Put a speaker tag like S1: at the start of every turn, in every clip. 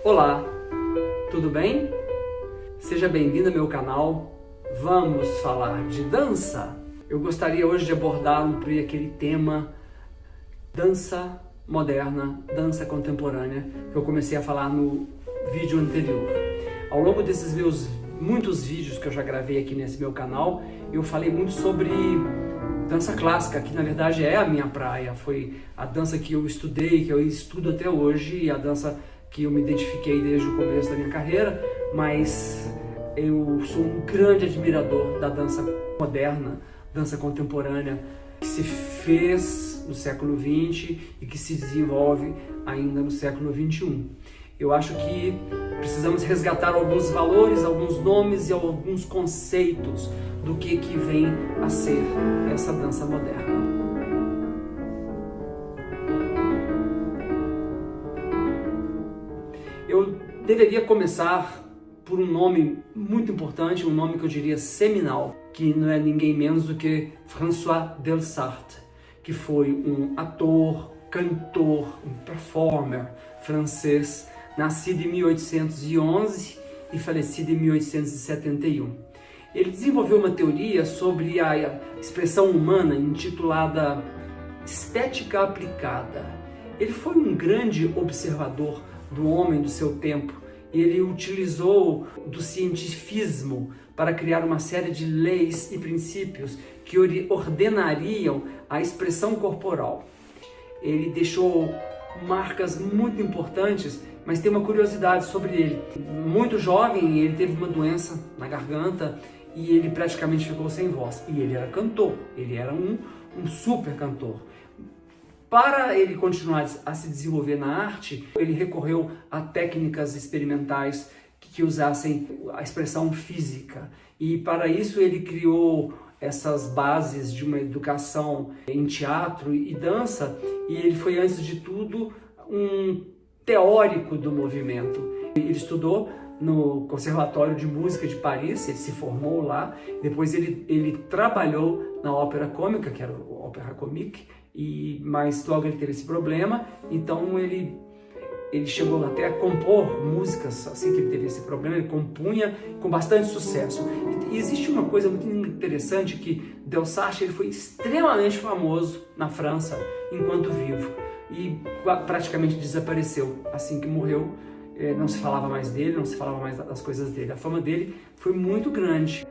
S1: Olá, tudo bem? Seja bem-vindo ao meu canal. Vamos falar de dança? Eu gostaria hoje de abordar aquele tema dança moderna, dança contemporânea, que eu comecei a falar no vídeo anterior. Ao longo desses muitos vídeos que eu já gravei aqui nesse meu canal, eu falei muito sobre dança clássica, que na verdade é a minha praia, foi a dança que eu estudei, que eu estudo até hoje, e a dança que eu me identifiquei desde o começo da minha carreira, mas eu sou um grande admirador da dança moderna, dança contemporânea, que se fez no século XX e que se desenvolve ainda no século XXI. Eu acho que precisamos resgatar alguns valores, alguns nomes e alguns conceitos do que vem a ser essa dança moderna. Eu deveria começar por um nome muito importante, um nome que eu diria seminal, que não é ninguém menos do que François Delsarte, que foi um ator, cantor, um performer francês, nascido em 1811 e falecido em 1871. Ele desenvolveu uma teoria sobre a expressão humana intitulada Estética Aplicada. Ele foi um grande observador do homem do seu tempo. Ele utilizou do cientificismo para criar uma série de leis e princípios que ordenariam a expressão corporal. Ele deixou marcas muito importantes, mas tem uma curiosidade sobre ele. Muito jovem, ele teve uma doença na garganta e ele praticamente ficou sem voz. E ele era cantor, ele era um super cantor. Para ele continuar a se desenvolver na arte, ele recorreu a técnicas experimentais que usassem a expressão física. E para isso ele criou essas bases de uma educação em teatro e dança, e ele foi, antes de tudo, um teórico do movimento. Ele estudou no Conservatório de Música de Paris, ele se formou lá, depois ele trabalhou na ópera cômica, que era o Opéra Comique, mas logo ele teve esse problema, então ele chegou até a compor músicas. Assim que ele teve esse problema, ele compunha com bastante sucesso. E existe uma coisa muito interessante, que Delsarte ele foi extremamente famoso na França enquanto vivo e praticamente desapareceu. Assim que morreu, não se falava mais dele, não se falava mais das coisas dele. A fama dele foi muito grande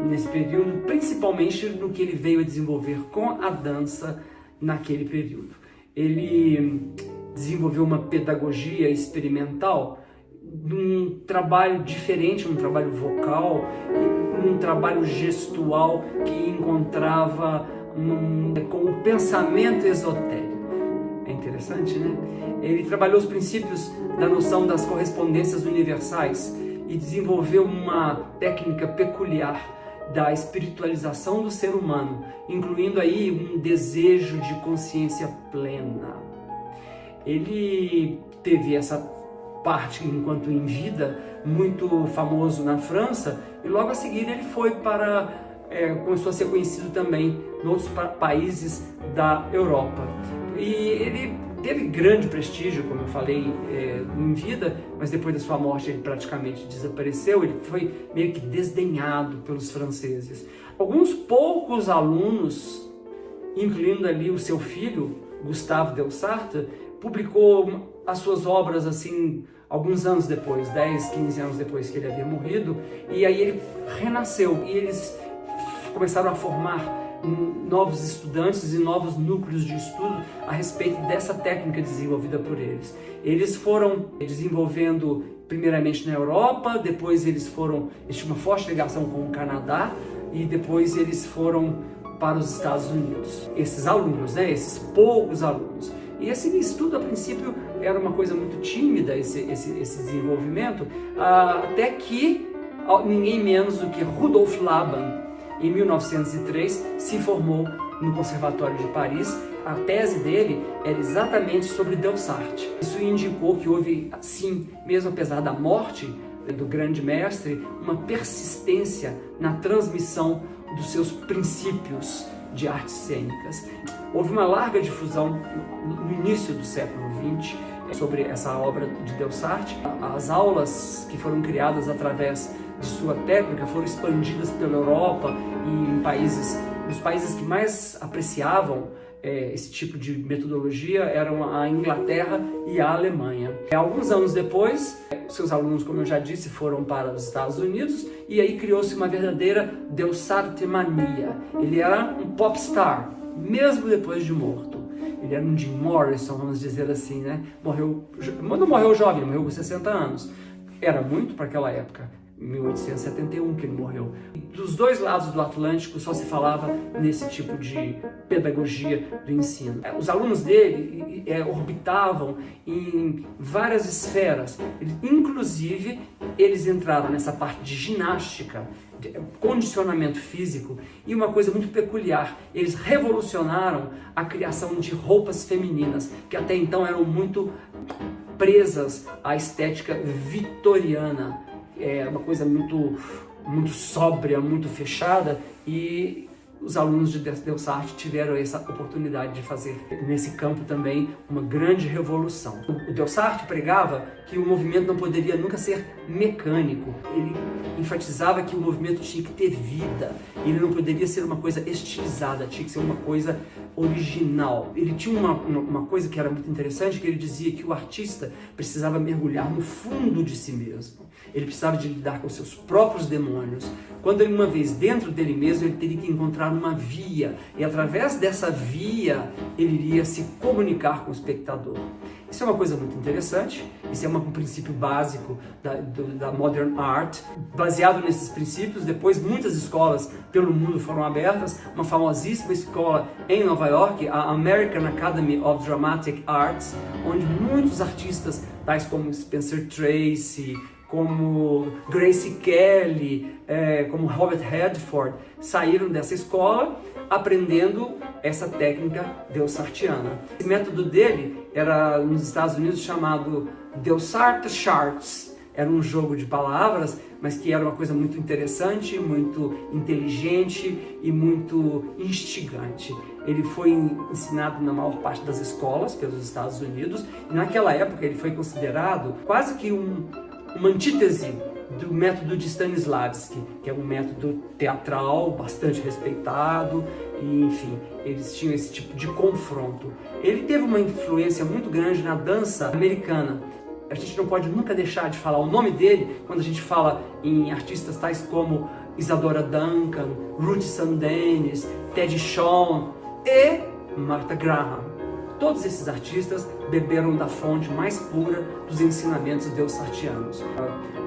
S1: nesse período, principalmente no que ele veio a desenvolver com a dança naquele período. Ele desenvolveu uma pedagogia experimental, um trabalho diferente, um trabalho vocal, um trabalho gestual que encontrava com o pensamento esotérico. É interessante, né? Ele trabalhou os princípios da noção das correspondências universais e desenvolveu uma técnica peculiar da espiritualização do ser humano, incluindo aí um desejo de consciência plena. Ele teve essa parte, enquanto em vida, muito famoso na França, e logo a seguir ele foi começou a ser conhecido também em outros países da Europa. E ele teve grande prestígio, como eu falei, em vida, mas depois da sua morte ele praticamente desapareceu. Ele foi meio que desdenhado pelos franceses. Alguns poucos alunos, incluindo ali o seu filho, Gustave Delsarte, publicou as suas obras assim alguns anos depois, 10, 15 anos depois que ele havia morrido, e aí ele renasceu e eles começaram a formar novos estudantes e novos núcleos de estudo a respeito dessa técnica desenvolvida por eles. Eles foram desenvolvendo primeiramente na Europa, depois eles tinham uma forte ligação com o Canadá e depois eles foram para os Estados Unidos. Esses alunos, né, esses poucos alunos. E esse estudo, a princípio, era uma coisa muito tímida, esse desenvolvimento, até que ninguém menos do que Rudolf Laban, em 1903, se formou no Conservatório de Paris. A tese dele era exatamente sobre Delsarte. Isso indicou que houve, sim, mesmo apesar da morte do grande mestre, uma persistência na transmissão dos seus princípios de artes cênicas. Houve uma larga difusão no início do século XX
S2: sobre essa obra de Delsarte. As aulas que foram criadas através de sua técnica foram expandidas pela Europa e os países que mais apreciavam esse tipo de metodologia eram a Inglaterra e a Alemanha. Alguns anos depois, seus alunos, como eu já disse, foram para os Estados Unidos e aí criou-se uma verdadeira Delsarte mania. Ele era um popstar, mesmo depois de morto. Ele era um Jim Morrison, vamos dizer assim, né? Não morreu jovem, morreu com 60 anos. Era muito para aquela época. 1871 que ele morreu. Dos dois lados do Atlântico só se falava nesse tipo de pedagogia do ensino. Os alunos dele orbitavam em várias esferas. Inclusive, eles entraram nessa parte de ginástica, de condicionamento físico, e uma coisa muito peculiar, eles revolucionaram a criação de roupas femininas, que até então eram muito presas à estética vitoriana. É uma coisa muito sóbria, muito fechada, e os alunos de Delsarte tiveram essa oportunidade de fazer nesse campo também uma grande revolução. O Delsarte pregava que o movimento não poderia nunca ser mecânico. Ele enfatizava que o movimento tinha que ter vida. Ele não poderia ser uma coisa estilizada, tinha que ser uma coisa original. Ele tinha uma coisa que era muito interessante, que ele dizia que o artista precisava mergulhar no fundo de si mesmo. Ele precisava de lidar com seus próprios demônios. Quando ele, uma vez dentro dele mesmo, ele teria que encontrar uma via. E através dessa via, ele iria se comunicar com o espectador. Isso é uma coisa muito interessante. Isso é um princípio básico da Modern Art. Baseado nesses princípios, depois muitas escolas pelo mundo foram abertas. Uma famosíssima escola em Nova York, a American Academy of Dramatic Arts, onde muitos artistas, tais como Spencer Tracy, como Grace Kelly, como Robert Redford, saíram dessa escola aprendendo essa técnica delsartiana. O método dele era nos Estados Unidos chamado Delsarte Charts. Era um jogo de palavras, mas que era uma coisa muito interessante, muito inteligente e muito instigante. Ele foi ensinado na maior parte das escolas pelos Estados Unidos, e naquela época ele foi considerado quase que uma antítese do método de Stanislavski, que é um método teatral bastante respeitado, e enfim, eles tinham esse tipo de confronto. Ele teve uma influência muito grande na dança americana. A gente não pode nunca deixar de falar o nome dele quando a gente fala em artistas tais como Isadora Duncan, Ruth Sundance, Ted Shawn e Martha Graham. Todos esses artistas beberam da fonte mais pura dos ensinamentos delsartianos.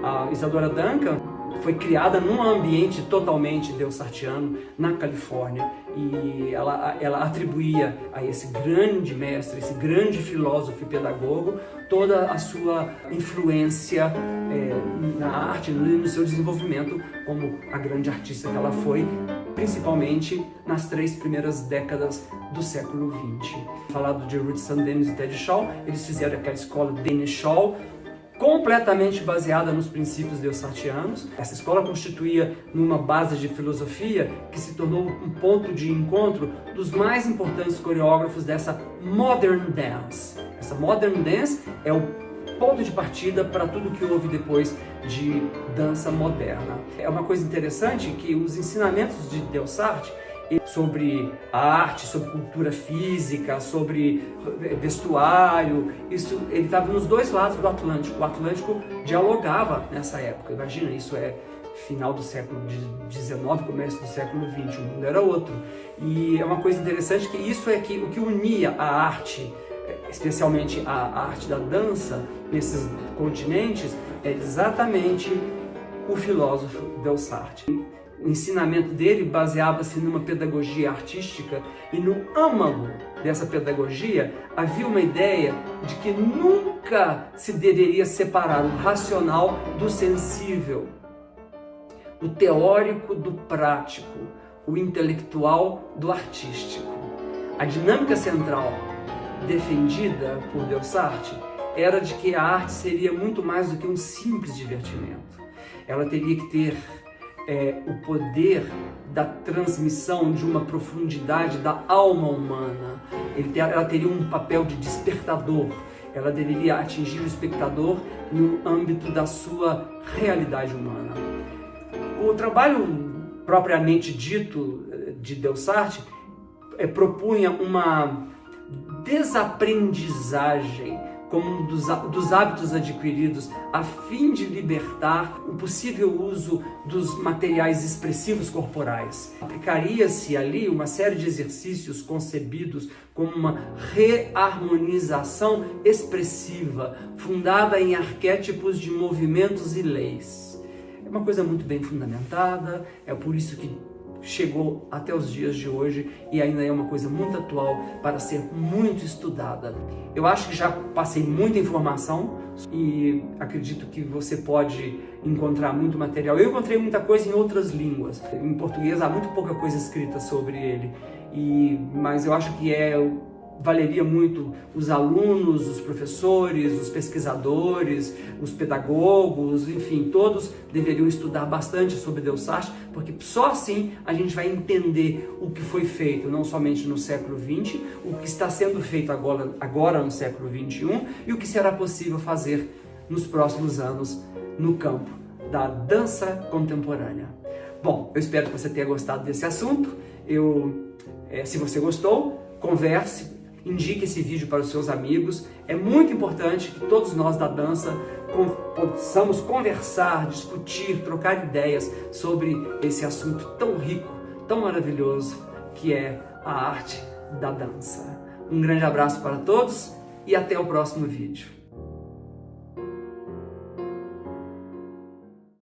S2: A Isadora Duncan foi criada num ambiente totalmente delsartiano na Califórnia, e ela atribuía a esse grande mestre, esse grande filósofo e pedagogo, toda a sua influência na arte e no seu desenvolvimento como a grande artista que ela foi, principalmente nas 3 primeiras décadas do século XX. Falado de Ruth Sundance e Ted Shaw, eles fizeram aquela escola Danish Shaw, completamente baseada nos princípios delsartianos. Essa escola constituía uma base de filosofia que se tornou um ponto de encontro dos mais importantes coreógrafos dessa Modern Dance. Essa Modern Dance é o ponto de partida para tudo que houve depois de dança moderna. É uma coisa interessante que os ensinamentos de Delsarte sobre a arte, sobre cultura física, sobre vestuário, isso ele estava nos dois lados do Atlântico. O Atlântico dialogava nessa época. Imagina, isso é final do século XIX, começo do século XX, o mundo era outro. E é uma coisa interessante que isso é o que unia a arte, especialmente a arte da dança, nesses continentes, é exatamente o filósofo Delsarte. O ensinamento dele baseava-se numa pedagogia artística, e no âmago dessa pedagogia havia uma ideia de que nunca se deveria separar o racional do sensível, o teórico do prático, o intelectual do artístico. A dinâmica central defendida por Delsarte era de que a arte seria muito mais do que um simples divertimento. Ela teria que ter o poder da transmissão de uma profundidade da alma humana. Ela teria um papel de despertador.
S1: ela deveria atingir o espectador no âmbito da sua realidade humana. O trabalho propriamente dito de Delsarte propunha uma desaprendizagem como dos hábitos adquiridos a fim de libertar o possível uso dos materiais expressivos corporais. Aplicaria-se ali uma série de exercícios concebidos como uma reharmonização expressiva, fundada em arquétipos de movimentos e leis. É uma coisa muito bem fundamentada, é por isso que chegou até os dias de hoje e ainda é uma coisa muito atual para ser muito estudada. Eu acho que já passei muita informação e acredito que você pode encontrar muito material. Eu encontrei muita coisa em outras línguas. Em português há muito pouca coisa escrita sobre ele, mas eu acho que valeria muito os alunos, os professores, os pesquisadores, os pedagogos, enfim, todos deveriam estudar bastante sobre Delsarte, porque só assim a gente vai entender o que foi feito, não somente no século XX, o que está sendo feito agora no século XXI e o que será possível fazer nos próximos anos no campo da dança contemporânea. Bom, eu espero que você tenha gostado desse assunto. Se você gostou, converse, indique esse vídeo para os seus amigos. É muito importante que todos nós da dança possamos conversar, discutir, trocar ideias sobre esse assunto tão rico, tão maravilhoso, que é a arte da dança. Um grande abraço para todos e até o próximo vídeo.